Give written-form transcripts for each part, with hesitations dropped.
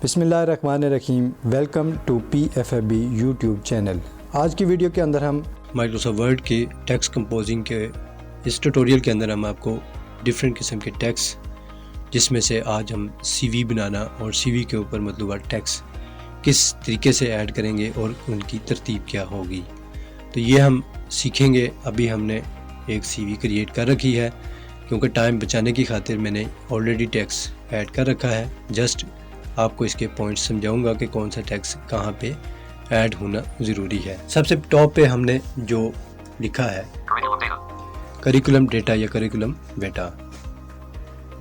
बिस्मिल्लाहिर्रहमानिर्रहीम। Welcome to PFAB YouTube channel. आज की वीडियो के अंदर हम माइक्रोसॉफ्ट वर्ड के टेक्स्ट कंपोजिंग के इस ट्यूटोरियल के अंदर हम आपको डिफरेंट किस्म के टेक्स्ट, जिसमें से आज हम CV बनाना और CV के ऊपर मतलूबा टेक्स्ट किस तरीके से ऐड करेंगे और उनकी तरतीब क्या होगी, तो ये हम सीखेंगे। अभी हमने एक CV क्रिएट कर रखी है, क्योंकि टाइम बचाने की खातिर मैंने ऑलरेडी टेक्स्ट ऐड कर रखा है। जस्ट आपको इसके पॉइंट्स समझाऊंगा कि कौन सा टेक्स्ट कहाँ पे ऐड होना ज़रूरी है। सबसे टॉप पे हमने जो लिखा है करिकुलम डेटा या करिकुलम बेटा,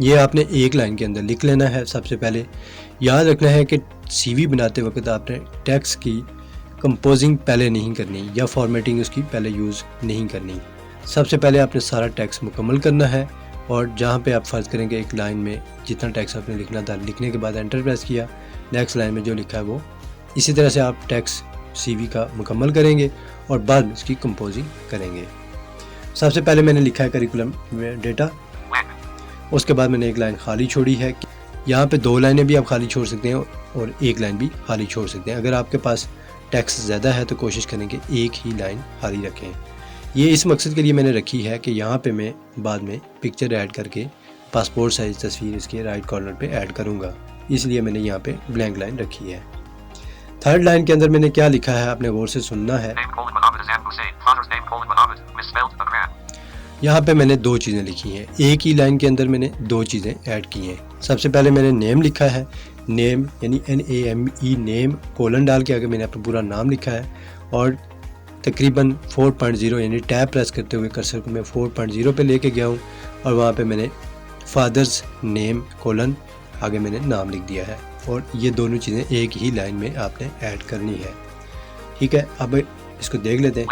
ये आपने एक लाइन के अंदर लिख लेना है। सबसे पहले याद रखना है कि CV बनाते वक्त आपने टेक्स्ट की कंपोजिंग पहले नहीं करनी या फॉर्मेटिंग उसकी पहले यूज़ नहीं करनी। सबसे पहले आपने सारा टेक्स्ट मुकम्मल करना है, और जहाँ पे आप फ़र्ज़ करेंगे एक लाइन में जितना टेक्स्ट आपने लिखना था, लिखने के बाद एंटर प्रेस किया, नेक्स्ट लाइन में जो लिखा है वो इसी तरह से आप टेक्स्ट CV का मुकम्मल करेंगे और बाद में इसकी कंपोजिंग करेंगे। सबसे पहले मैंने लिखा है करिकुलम डेटा, उसके बाद मैंने एक लाइन खाली छोड़ी है। यहाँ पे दो लाइनें भी आप खाली छोड़ सकते हैं और एक लाइन भी खाली छोड़ सकते हैं। अगर आपके पास टेक्स्ट ज़्यादा है तो कोशिश करें कि एक ही लाइन खाली रखें। ये इस मकसद के लिए मैंने रखी है कि यहाँ पे मैं बाद में पिक्चर ऐड करके पासपोर्ट साइज़ तस्वीर इसके राइट कॉर्नर पे ऐड करूँगा, इसलिए मैंने यहाँ पे ब्लैंक लाइन रखी है। थर्ड लाइन के अंदर मैंने क्या लिखा है आपने गौर से सुनना है। यहाँ पे मैंने दो चीज़ें लिखी हैं, एक ही लाइन के अंदर मैंने दो चीज़ें ऐड की हैं। सबसे पहले मैंने नेम लिखा है, नेम यानी NAME नेम, कोलन डाल के आगे मैंने अपना पूरा नाम लिखा है, और तकरीबन 4.0 यानी टैब प्रेस करते हुए कर्सर को मैं 4.0 पे लेके गया हूँ, और वहाँ पे मैंने फादर्स नेम कोलन आगे मैंने नाम लिख दिया है। और ये दोनों चीज़ें एक ही लाइन में आपने ऐड करनी है। ठीक है, अब इसको देख लेते हैं।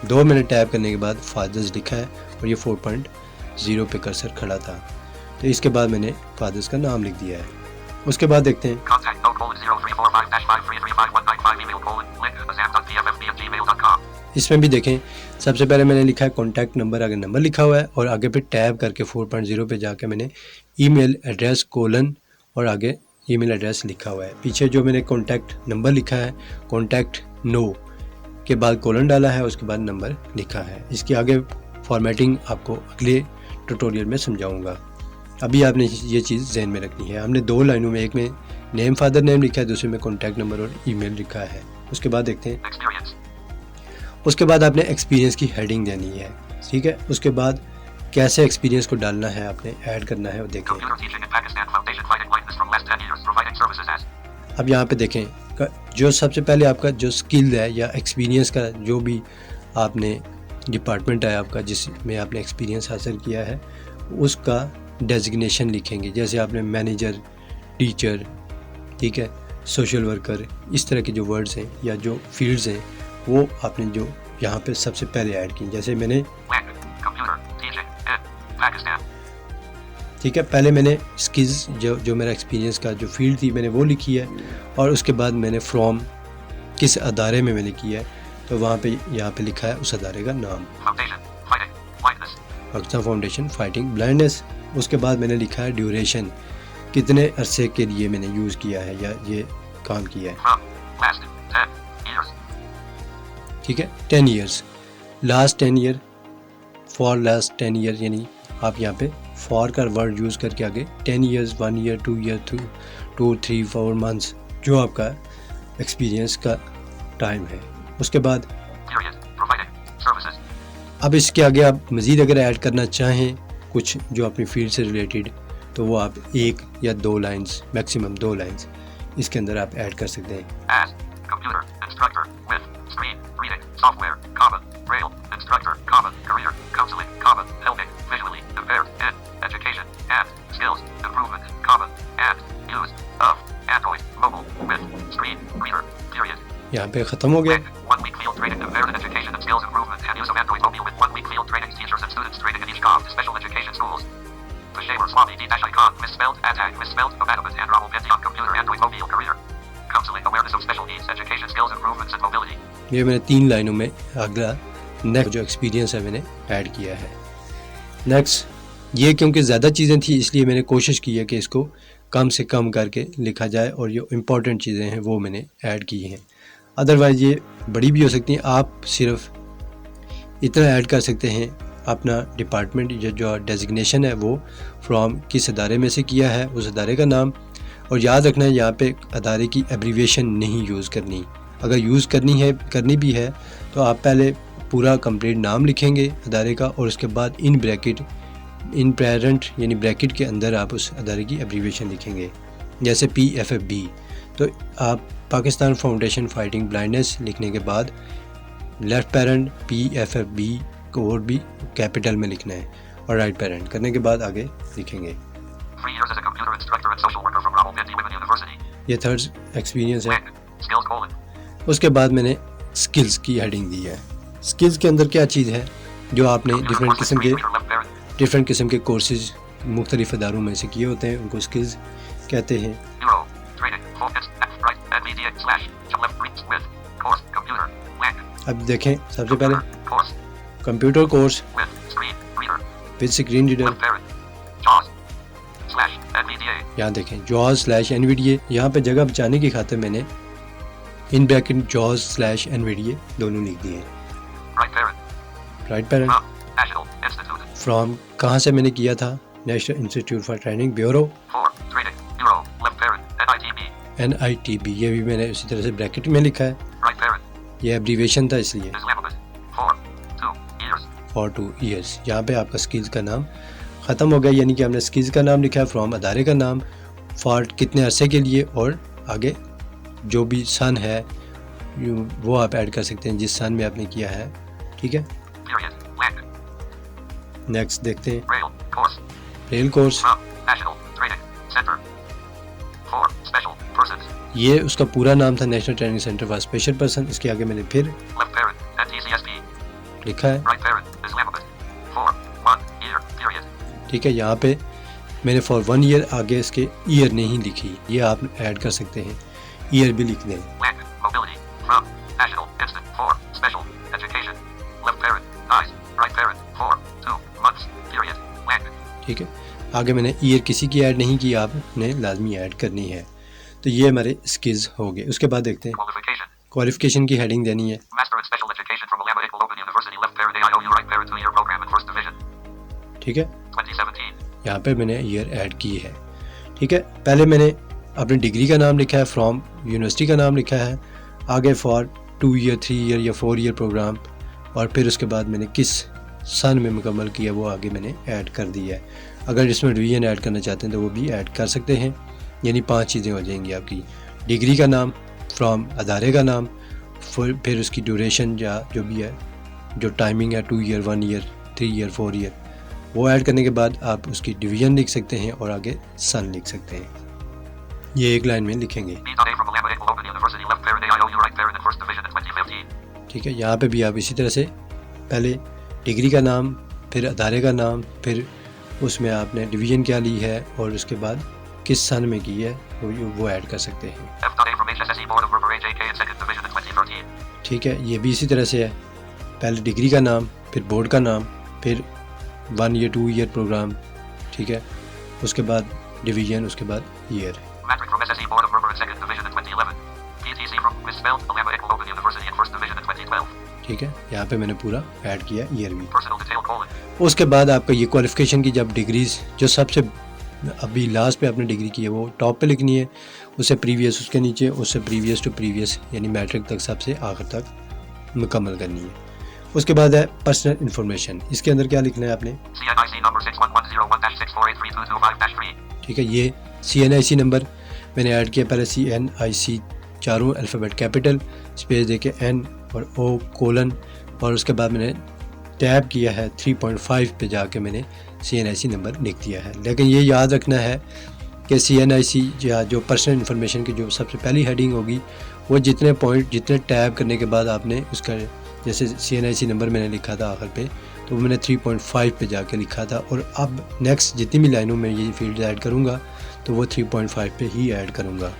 दो मैंने टैब करने के बाद फादर्स लिखा है और ये 4.0 पे कर्सर खड़ा था, तो इसके बाद मैंने फादर्स का नाम लिख दिया है। उसके बाद देखते हैं इसमें भी देखें, सबसे पहले मैंने लिखा है कॉन्टैक्ट नंबर, आगे नंबर लिखा हुआ है, और आगे पे टैब करके 4.0 पे जाके मैंने ईमेल एड्रेस कोलन और आगे ईमेल एड्रेस लिखा हुआ है। पीछे जो मैंने कॉन्टैक्ट नंबर लिखा है, कॉन्टैक्ट नो के बाद कोलन डाला है, उसके बाद नंबर लिखा है। इसकी आगे फॉर्मेटिंग आपको अगले ट्यूटोरियल में समझाऊंगा। अभी आपने ये चीज़ जहन में रखनी है। हमने दो लाइनों में, एक में नेम फादर नेम लिखा है, दूसरे में कॉन्टैक्ट नंबर और ईमेल लिखा है। उसके बाद देखते हैं, उसके बाद आपने एक्सपीरियंस की हेडिंग देनी है। ठीक है, उसके बाद कैसे एक्सपीरियंस को डालना है, आपने ऐड करना है, वो देखें। अब यहाँ पे देखें, जो सबसे पहले आपका जो स्किल है या एक्सपीरियंस का जो भी आपने डिपार्टमेंट है आपका जिसमें आपने एक्सपीरियंस हासिल किया है, उसका डेजिग्नेशन लिखेंगे। जैसे आपने मैनेजर, टीचर, ठीक है, सोशल वर्कर, इस तरह के जो वर्ड्स हैं या जो फील्ड्स हैं वो आपने जो यहाँ पे सबसे पहले ऐड की। जैसे मैंने ठीक है, पहले मैंने स्किल्स जो मेरा एक्सपीरियंस का जो फील्ड थी मैंने वो लिखी है, और उसके बाद मैंने फ्रॉम किस अदारे में मैंने किया है, तो वहाँ पे यहाँ पे लिखा है उस अदारे का नाम, पाकिस्तान फाउंडेशन फाइटिंग ब्लाइंडनेस। उसके बाद मैंने लिखा है ड्यूरेशन, कितने अरसे के लिए मैंने यूज़ किया है या ये काम किया है। ठीक है, 10 years, last 10 year, for last 10 year, यानी आप यहाँ पे फॉर का वर्ड यूज़ करके आगे 10 ईयर्स, 1 ईयर, 2 ईयर, 2, 3, 4 मंथ्स जो आपका एक्सपीरियंस का टाइम है। उसके बाद अब इसके आगे आप मज़ीद अगर ऐड करना चाहें कुछ जो अपनी फील्ड से रिलेटेड, तो वो आप एक या दो लाइंस, मैक्सिमम 2 लाइंस इसके अंदर आप ऐड कर सकते हैं। यहाँ पे ख़त्म हो गया। ये मैंने 3 लाइनों में अगला नेक्स्ट जो एक्सपीरियंस है मैंने ऐड किया है। नेक्स्ट ये क्योंकि ज़्यादा चीज़ें थी इसलिए मैंने कोशिश की है कि इसको कम से कम करके लिखा जाए और जो इम्पोर्टेंट चीज़ें हैं वो मैंने ऐड की हैं। अदरवाइज़ ये बड़ी भी हो सकती हैं। आप सिर्फ इतना ऐड कर सकते हैं अपना डिपार्टमेंट जो डेजिग्नेशन है वो फ्रॉम किस अदारे में से किया है, उस अदारे का नाम, और याद रखना है यहाँ पे अदारे की एब्रीविएशन नहीं यूज़ करनी। अगर यूज़ करनी भी है तो आप पहले पूरा कंप्लीट नाम लिखेंगे अदारे का और उसके बाद इन ब्रैकेट इन पेरेंट यानी ब्रैकेट के अंदर आप उस अदारे की एब्रीविएशन लिखेंगे। जैसे PFFB तो आप पाकिस्तान फाउंडेशन फाइटिंग ब्लाइंडनेस लिखने के बाद लेफ़्ट पेरेंट PFFB को और भी कैपिटल में लिखना है और राइट पेरेंट करने के बाद आगे लिखेंगे। 3 years as a computer instructor and social worker from Rawalpindi Women University. ये थर्ड एक्सपीरियंस है। Skills colon. उसके बाद मैंने स्किल्स की हेडिंग दी है। स्किल्स के अंदर क्या चीज़ है जो आपने Computer डिफरेंट courses किस्म 3 के meter left parent. किस्म के कोर्सेज मुख्तलिफ अदारों में से किए होते हैं, उनको स्किल्स कहते हैं। Euro. Training. Focus. F. Right. NVDA. Slash. Left. Reach. With. Course. Computer. Blank. अब देखें सबसे पहले Computer. Course. Computer course With. Screen. Reader. With screen reader. Left parent. JAWS. Slash. NVDA. यहाँ देखें JAWS/NVDA। यहाँ पे जगह बचाने की खातिर मैंने इन ब्रैकेट JAWS/NVDA दोनों लिख दिए। Right parent. Right parent From. National Institute. From कहाँ से मैंने किया था, national institute for training bureau 4. Training. Euro. Left parent. NITB. NITB। ये भी मैंने उसी तरह से ब्रैकेट में लिखा है, Right parent. ये एब्रीविएशन था इसलिए। Islamabad. 4. 2 years. For 2 years. यहाँ पे आपका स्किल्स का नाम ख़त्म हो गया, यानी कि हमने स्किल्स का नाम लिखा है, फ्रॉम अदारे का नाम, फॉर कितने अरसे के लिए, और आगे जो भी सन है वो आप ऐड कर सकते हैं जिस सन में आपने किया है। ठीक है, Period. Blank. नेक्स्ट देखते हैं। Rail. Course. Rail course, From. National Training Center. 4. Special persons. ये उसका पूरा नाम था, national training centre for special person. इसके आगे मैंने फिर Left parent. NTCSP. लिखा है। Right parent. Islamabad. 4. 1 year. Period. ठीक है, यहाँ पे मैंने फॉर 1 ईयर आगे इसके ईयर नहीं लिखी, ये आप ऐड कर सकते हैं, ईयर भी लिख दें। Blank. Mobility. From. National Instant. 4. Special Education. Left parent. Eyes. Right parent. 4. 2 months. Period. Blank. ठीक है, आगे मैंने ईयर किसी की ऐड नहीं की, आपने लाजमी ऐड करनी है। तो ये हमारे स्किल्स हो गए। उसके बाद देखते हैं Qualification. क्वालिफिकेशन की हेडिंग देनी है। Master in Special Education from Alabama Iqbal Open University. Left parent. AIOU. Right parent. 2 year program in first division. ठीक है, 2017. यहाँ पे मैंने ईयर ऐड की है। ठीक है, पहले मैंने अपनी डिग्री का नाम लिखा है, फ्रॉम यूनिवर्सिटी का नाम लिखा है, आगे फॉर 2 ईयर 3 ईयर या 4 ईयर प्रोग्राम, और फिर उसके बाद मैंने किस सन में मुकम्मल किया वो आगे मैंने ऐड कर दिया है। अगर इसमें डिवीजन ऐड करना चाहते हैं तो वो भी ऐड कर सकते हैं, यानी 5 चीज़ें हो जाएंगी आपकी। डिग्री का नाम, फ्रॉम अदारे का नाम, फिर उसकी ड्यूरेशन या जो भी है, जो टाइमिंग है 2 ईयर 1 ईयर 3 ईयर 4 ईयर, वो ऐड करने के बाद आप उसकी डिवीजन लिख सकते हैं और आगे सन लिख सकते हैं। ये एक लाइन में लिखेंगे। B.A from Alabama Iqbal Open University. Left parent. AIOU. Right parent in first division in 2015. ठीक है, यहाँ पे भी आप इसी तरह से पहले डिग्री का नाम, फिर अदारे का नाम, फिर उसमें आपने डिवीज़न क्या ली है और उसके बाद किस सन में की है वो ऐड कर सकते हैं। F.A from HSSE Board of Preparation JK in second division in 2013. ठीक है, ये भी इसी तरह से है, पहले डिग्री का नाम, फिर बोर्ड का नाम, फिर 1 ईयर 2 ईयर प्रोग्राम। ठीक है, उसके बाद डिवीज़न, उसके बाद year. Matric from SSE Board of Preparation in second division in 2011. PTC from Misspelled Alabama Iqbal Open University in first division in 2012. ठीक है, यहाँ पे मैंने पूरा ऐड किया ईयर भी। Personal detail colon. उसके बाद आपका ये क्वालिफ़िकेशन की जब डिग्रीज जो सबसे अभी लास्ट पे आपने डिग्री की है वो टॉप पे लिखनी है, उससे प्रीवियस उसके नीचे, उससे प्रीवियस टू प्रीवियस यानी मैट्रिक तक सबसे आखिर तक मुकम्मल करनी है। उसके बाद है पर्सनल इन्फॉर्मेशन। इसके अंदर क्या लिखना है आपने? CNIC number 61101-6483225-3. ठीक है, ये CNIC नंबर मैंने ऐड किया, पहले CNIC चारों अल्फ़ाबेट कैपिटल, स्पेस देके N और O कोलन, और उसके बाद मैंने टैब किया है 3.5 पे जाके मैंने CNIC नंबर लिख दिया है। लेकिन ये याद रखना है कि CNIC या जो पर्सनल इन्फॉर्मेशन की जो सबसे पहली हेडिंग होगी वो जितने पॉइंट, जितने टैब करने के बाद आपने उसका, जैसे CNIC नंबर मैंने लिखा था आखिर पे, तो वो मैंने 3.5 पे जाके लिखा था, और अब नेक्स्ट जितनी भी लाइनों में ये फील्ड ऐड करूँगा तो वो 3.5 पे ही ऐड करूँगा,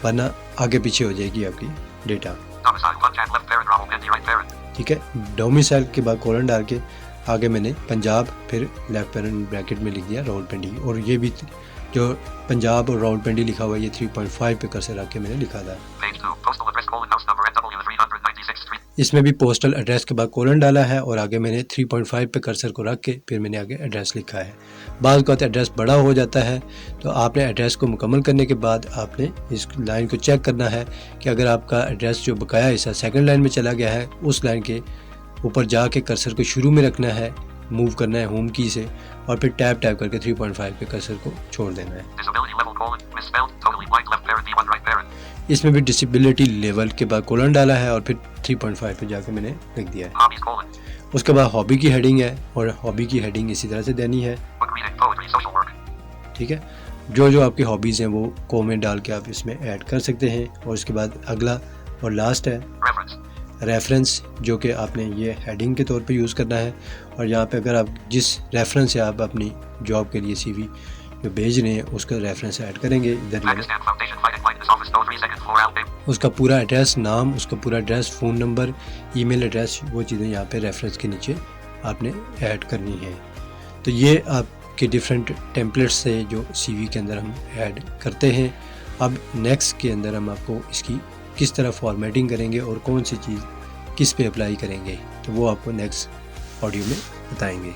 वरना आगे पीछे हो जाएगी आपकी data. Domicile, Punjab, left parent, Rawalpindi, right parent. ठीक है, डोमिसाइल के बाद कोलन डाल के आगे मैंने पंजाब, फिर लेफ्ट पैरेंट ब्रैकेट में लिख दिया रावलपिंडी, और ये भी जो पंजाब और रावलपिंडी लिखा हुआ है ये 3.5 पे कर्सर रख के मैंने लिखा था। Page 2. Postal address: house number NW 396 Street. इसमें भी पोस्टल एड्रेस के बाद कोलन डाला है और आगे मैंने 3.5 पे कर्सर को रख के फिर मैंने आगे एड्रेस लिखा है। बाज़ का एड्रेस बड़ा हो जाता है, तो आपने एड्रेस को मुकम्मल करने के बाद आपने इस लाइन को चेक करना है कि अगर आपका एड्रेस जो बकाया हिस्सा सेकंड लाइन में चला गया है, उस लाइन के ऊपर जाके कर्सर को शुरू में रखना है, मूव करना है होम की से, और फिर टैप करके 3.5 पे कर्सर को छोड़ देना है। Disability level: misspelled, totally blank, left parent B1 right parent. इसमें भी डिसेबिलिटी लेवल के बाद कोलन डाला है और फिर 3.5 पे जाके मैंने लिख दिया है। Hobbies: उसके बाद हॉबी की हेडिंग है, और हॉबी की हेडिंग इसी तरह से देनी है। book reading, poetry, social work. ठीक है, जो आपकी हॉबीज़ हैं वो को में डाल के आप इसमें ऐड कर सकते हैं। और उसके बाद अगला और लास्ट है Reference: रेफरेंस, जो कि आपने ये हेडिंग के तौर पे यूज़ करना है। और यहाँ पे अगर आप जिस रेफरेंस से आप अपनी जॉब के लिए CV जो भेज रहे हैं उसका रेफरेंस ऐड करेंगे। इधर मैंने Pakistan Foundation fighting like this office no 3 second floor Alabama. उसका पूरा एड्रेस, नाम, उसका पूरा address, phone number, email address, वो चीज़ें यहाँ पे रेफरेंस के नीचे आपने ऐड करनी है। तो ये आपके डिफरेंट टेम्पलेट्स से जो CV के अंदर हम ऐड करते हैं। अब नेक्स्ट के अंदर हम आपको इसकी किस तरह फॉर्मेटिंग करेंगे और कौन सी चीज़ किस पे अप्लाई करेंगे, तो वो आपको नेक्स्ट ऑडियो में बताएंगे।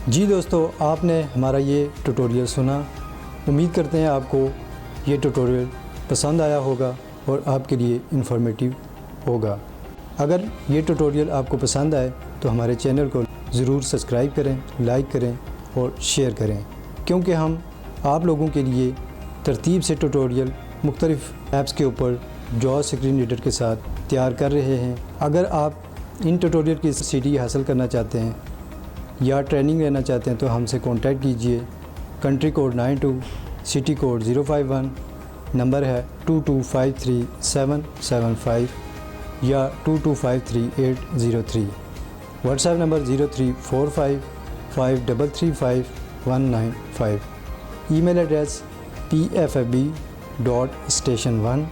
जी दोस्तों, आपने हमारा ये ट्यूटोरियल सुना। उम्मीद करते हैं आपको ये ट्यूटोरियल पसंद आया होगा और आपके लिए इन्फॉर्मेटिव होगा। अगर ये ट्यूटोरियल आपको पसंद आए तो हमारे चैनल को ज़रूर सब्सक्राइब करें, लाइक करें और शेयर करें, क्योंकि हम आप लोगों के लिए तरतीब से ट्यूटोरियल मुख्तलिफ़ ऐप्स के ऊपर जॉब स्क्रीन रीडर के साथ तैयार कर रहे हैं। अगर आप इन ट्यूटोरियल की CD हासिल करना चाहते हैं या ट्रेनिंग लेना चाहते हैं तो हमसे कांटेक्ट कीजिए। Country code 92, city code 051, number है 2253-775 या 2253-803। WhatsApp number 03455335-195। Email address pfab.station1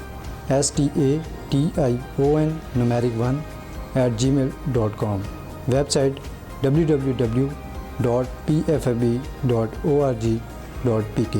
website www.pfab.org.pk।